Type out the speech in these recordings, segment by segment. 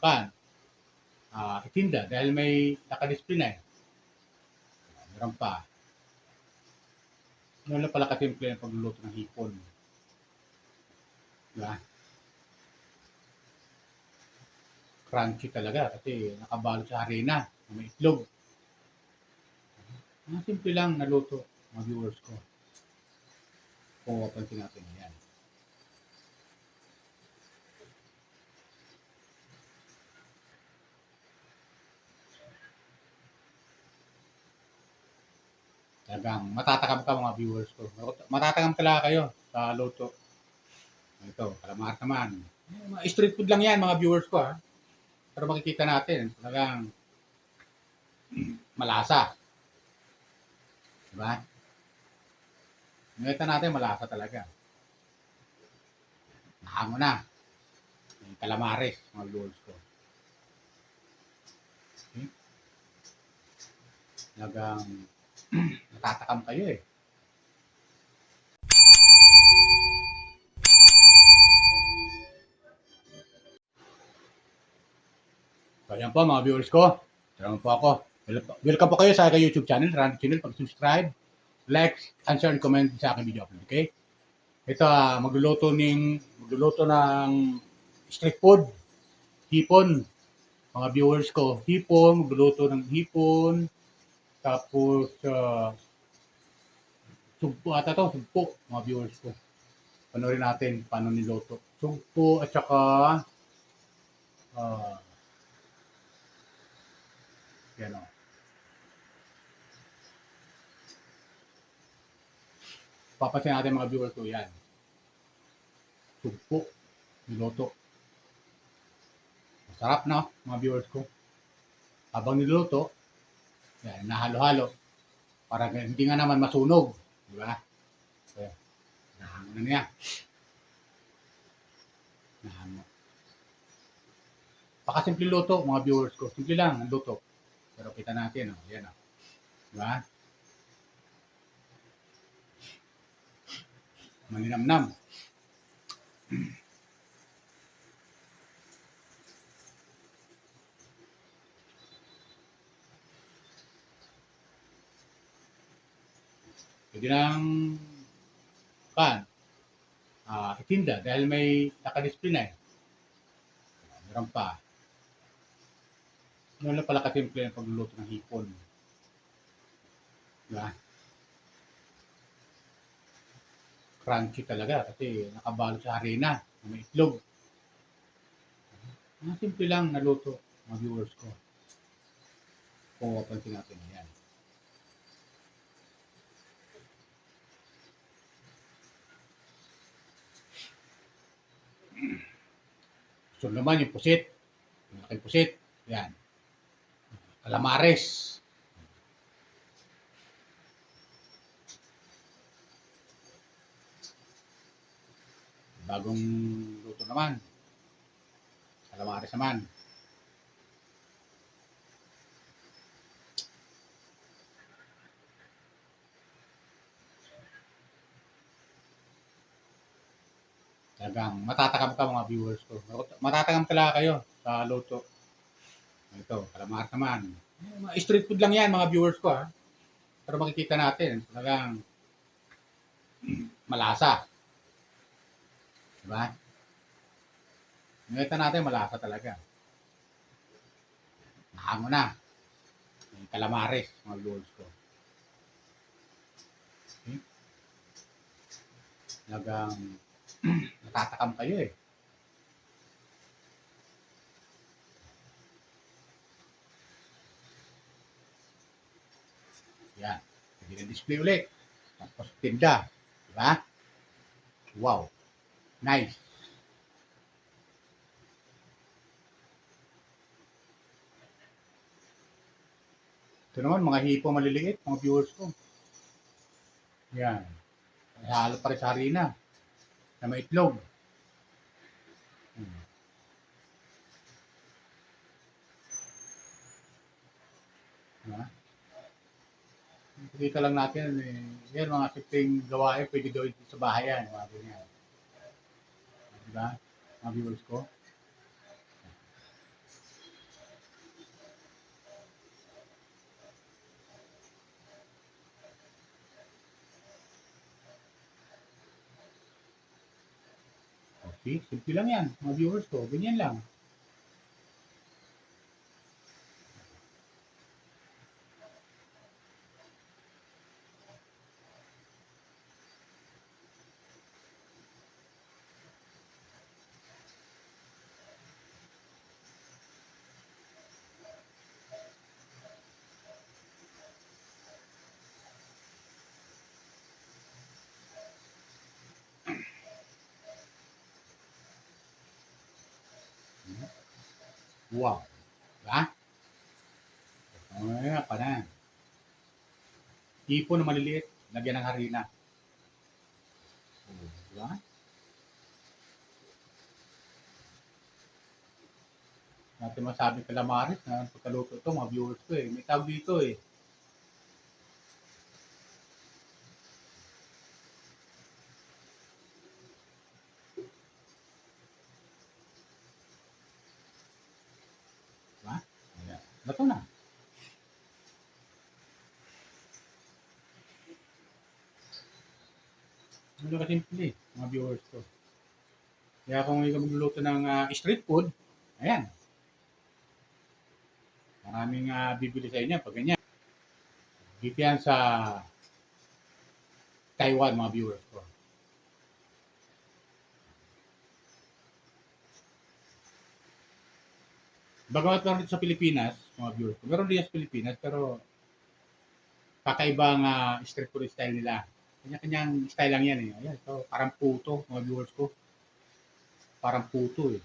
kan, itinda dahil may nakadisplay na eh. Meron pa. Ano na pala kasimple ang pagluluto ng hipon. Diba? Crunchy talaga kasi nakabalot sa harina, may itlog. Mga simple lang na luto, mga viewers ko. Kung mapansin natin, yan. Talagang matatakam ka mga viewers ko. Matatakam talaga kayo sa luto. Ito, calamari naman. Mga street food lang yan mga viewers ko ha. Pero makikita natin, talagang malasa. Diba? Nakita natin malasa talaga. Nahango na. Yung calamares, mga viewers ko. Okay? Talagang natatakam kayo eh. So, ayan po mga viewers ko. Salamat po ako. Welcome po kayo sa aking YouTube channel, Randy Channel. Pag-subscribe, like, and share, and comment sa aking video upload. Okay? Ito, magluluto ng street food. Hipon. Mga viewers ko. Hipon, magluluto ng hipon. Tapos, sugpo ata to, sugpo. Mga viewers ko. Panoorin natin paano niluto. Sugpo at saka yan o. Papansin natin mga viewers ko yan. Sugpo. Niluto. Masarap na mga viewers ko. Habang niluto, yan, nahalo-halo. Para hindi nga naman masunog. Di ba? So, nahango na niya. Nahango. Pakasimple luto mga viewers ko. Simple lang ang luto. Pero kita natin, oh. Yan, oh. Di ba? Maninamnam. Pwede lang itinda dahil may nakadisplay na eh. Meron pa. Ano na pala kasimple ang pagluluto ng hipon. Diba? Crunchy talaga kasi nakabalot sa harina, may itlog. Mga simple lang na luto mga viewers ko. Kung mapansin natin, yan. So naman yung pusit. Yung laking pusit. Yan. Calamares. Bagong luto naman. Calamares naman. Talagang matatakam ka mga viewers ko. Matatakam talaga kayo sa luto. Ito, calamari naman. Mga street food lang yan mga viewers ko ha. Pero makikita natin, talagang malasa. Diba? Nakita natin malasa talaga. Nahango na. Yung calamares, mga viewers ko. Okay? Talagang natatakam kayo eh. Yan. Pwede na display ulit. Tapos tinda. Diba? Wow. Nice. Ito naman, mga hipo maliliit, mga viewers ko. Yan. Halo pa rin sa harina. Na may itlog. Diba? Kita lang natin, yan mga simpleng gawain, pwede gawin sa bahay yan. Mga ganyan. Diba? Mga viewers ko. See, simple lang yan, mga viewers ko. Ganyan lang. Wow. Diba? Mamaya pa na. Hipon na maliliit, lagyan ng harina. Diba? Natin masabi kalamaris na pagkaluto ito, mga viewers ko eh. May tawag dito eh. Diba? Ayan. Luto na. Ano ka simple eh, mga viewers ko. Kaya kung ikaw magluluto ng street food, ayan. Maraming bibili sa inyo pag ganyan. Dito yan sa Taiwan, mga viewers ko. Bagamat meron dito sa Pilipinas, mga viewers ko. Meron din sa Pilipinas, pero kakaibang street food style nila. Kanya-kanyang style lang yan eh. Ayan, ito, parang puto, mga viewers ko. Parang puto eh.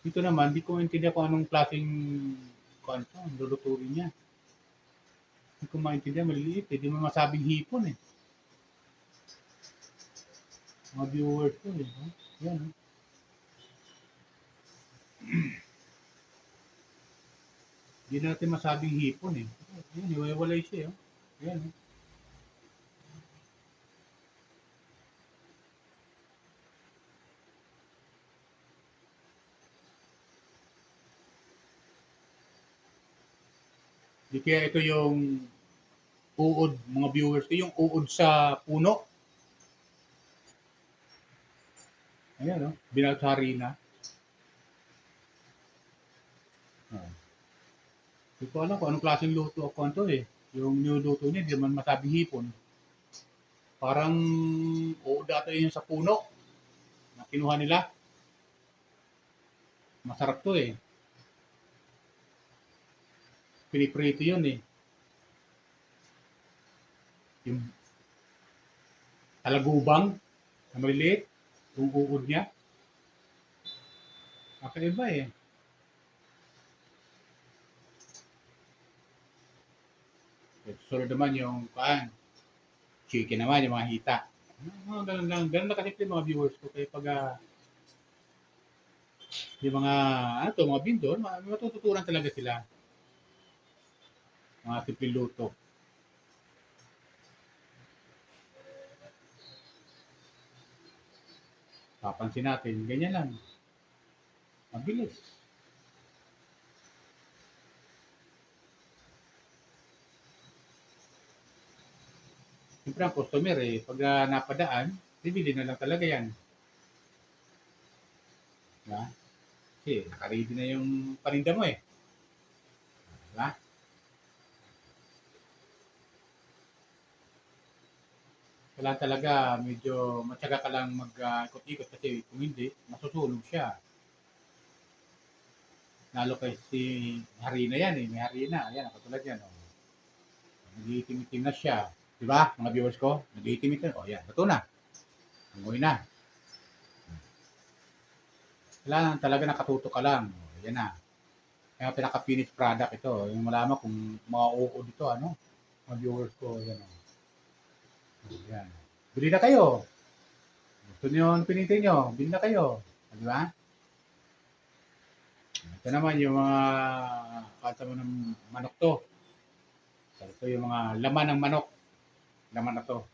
Dito naman, di ko maintindihan kung anong klaseng kung ano to, ang lulutuin niya. Hindi ko maintindihan, maliliit eh. Di mo masabing hipon eh. Mga viewers ko eh. Yan eh. Hindi natin masabing hipon eh. Yan, iwalay siya eh. Yan eh. Di kaya ito yung uod, mga viewers ko, yung uod sa puno. Ayan o, binalot sa harina. Oh. Hindi ko alam kung anong klaseng luto ako ito eh. Yung niluluto niya, hindi naman masabing hipon. Parang uod ata yun sa puno na kinuha nila. Masarap to eh. Piniprito yun eh. Yung talagubang na maliliit, yung uod niya. Kakaiba eh. Susunod naman yung chicken naman, yung mga hita. Ganun lang kasi yung mga viewers ko. Kaya pag yung mga, ano to, mga bindor, matututunan talaga sila. Mga simple luto. Papansin natin, ganyan lang. Mabilis. Siyempre ang customer eh, pag napadaan, bibili na lang talaga yan. Diba? Kasi nakaready na yung paninda mo eh. Diba? Kailangan talaga medyo matyaga ka lang mag-ikot-ikot kasi kung hindi, masusunog siya. Lalo kay si harina yan eh, may harina. Ayan, katulad yan. Oh. Nag-iitim-itim na siya. Diba, mga viewers ko? Nag-iitim-itim. O, yan, ito na. Umuwi na. Kailangan talaga nakatuto ka lang. O, yan na. Kaya pinaka-finished product ito. Yung malaman kung mauod ito, ano? Mga viewers ko, yan. O, yan. Bili na kayo. Gusto niyo ang pinitin niyo, bili na kayo. Di ba? Ito naman yung mga kasama ng manok to. Ito yung mga laman ng manok. Laman na to.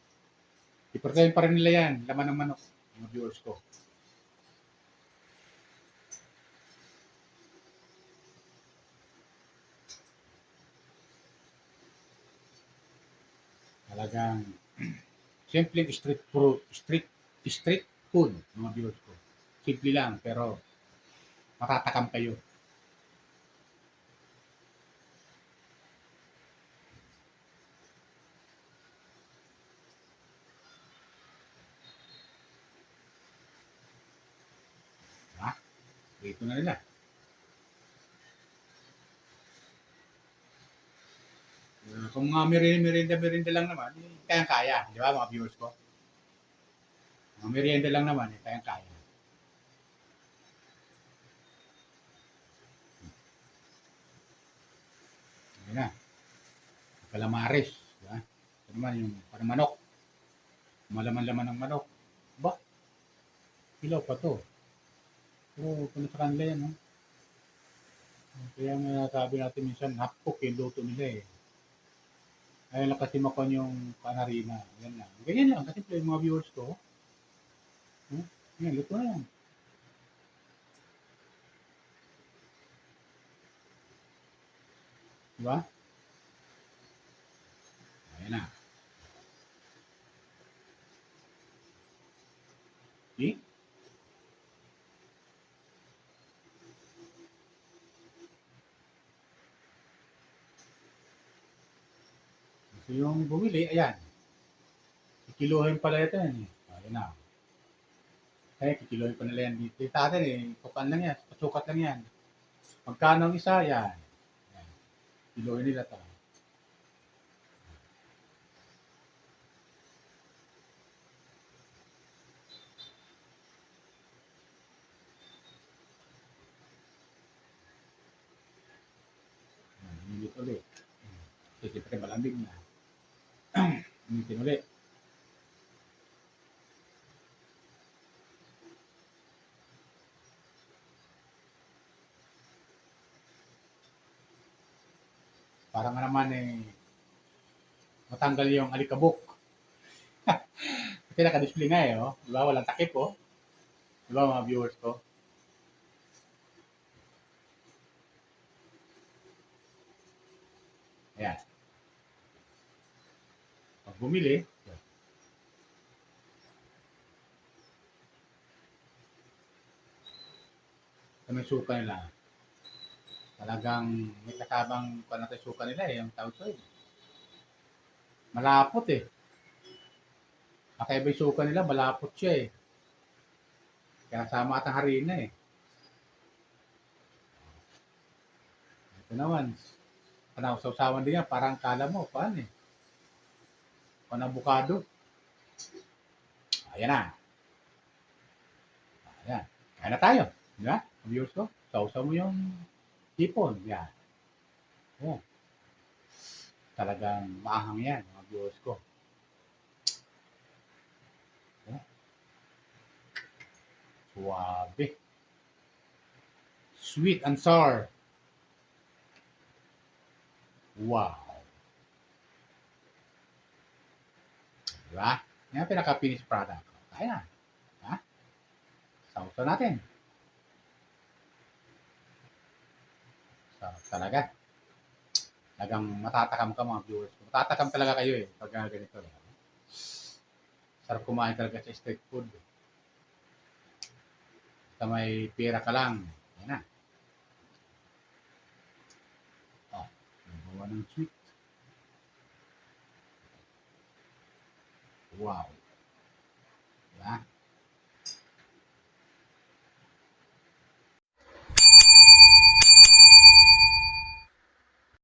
Iprotein pa rin nila yan, laman ng manok. Mga viewers ko. Talagang simpleng street food, mga viewers ko. Simple lang, pero matatakam kayo. Ha? Dito na nila. Kung mga merienda lang naman, kayang-kaya. Di ba, mga viewers ko? Mga merienda lang naman, kayang-kaya. Yan na. Calamares. Di ba? Ito naman yung parang manok. Malaman-laman ng manok. Ba? Ilaw pa to. Oo, kung sa kanila yan, no? Kaya nga sabi natin minsan, hapok yung luto nila eh. Ayun lang kasi makon yung panarina. Yan lang. Ganyan lang. Kasi yung mga viewers ko, yan, luto na yan. Di ba? Ayan na. See? So yung bumili, ayan. Kikiluhin pala ito yan eh. Ayan na. Kaya kikiluhin pa nila yan dito. Sa atin eh, kupan lang yan. Pasukat lang yan. Magkano ang isa? Yan. Ayan. Kiluhin nila to. Ulit ulit. Kasi siyempre malamig na. Ulitin ulit. Para nga naman eh, matanggal yung alikabok. Kasi naka-display nga eh, oh. Diba? Walang takip, oh. Diba mga viewers ko? Ayan. Pag bumili, sa may suka nila, talagang may kasabang panatay suka nila eh, yung tawag ko eh. Malapot eh. Kakaiba yung suka nila, malapot siya eh. Kaya sama at ang harina eh. Ito naman, panawsaw-sawan din yan, parang kala mo, paano eh. Panabukado. Ayan na. Ayan. Kaya na tayo. Di ba? Viewers ko, sausaw mo yung hipon. Yan. Ayan. Talagang maahang yan, mga viewers ko. Ayan. Suwabe. Sweet and sour. Wow. Di ba? Yan ang pinaka-finished product. Kaya na. Ha? Sausaw natin. So, talaga. Talagang matatakam ka mga viewers ko. Matatakam talaga kayo eh pag ganito. Sarap kumain talaga sa street food. Sa may pera ka lang. Yan na. Oh, nagawa ng sweet. Wow. Diba?